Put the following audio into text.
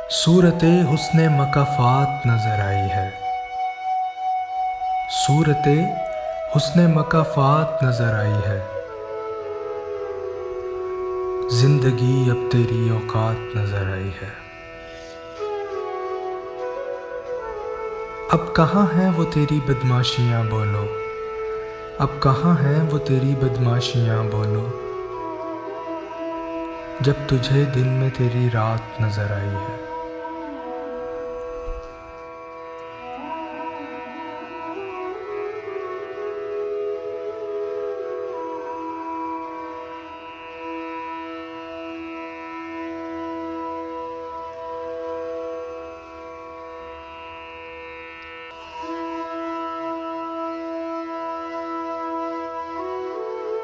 सूरते हुस्ने मकाफात नजर आई है। सूरते हुस्ने मकाफात नजर आई है। जिंदगी अब तेरी औकात नजर आई है। अब कहाँ हैं वो तेरी बदमाशियाँ बोलो, अब कहाँ हैं वो तेरी बदमाशियाँ बोलो, जब तुझे दिन में तेरी रात नजर आई है।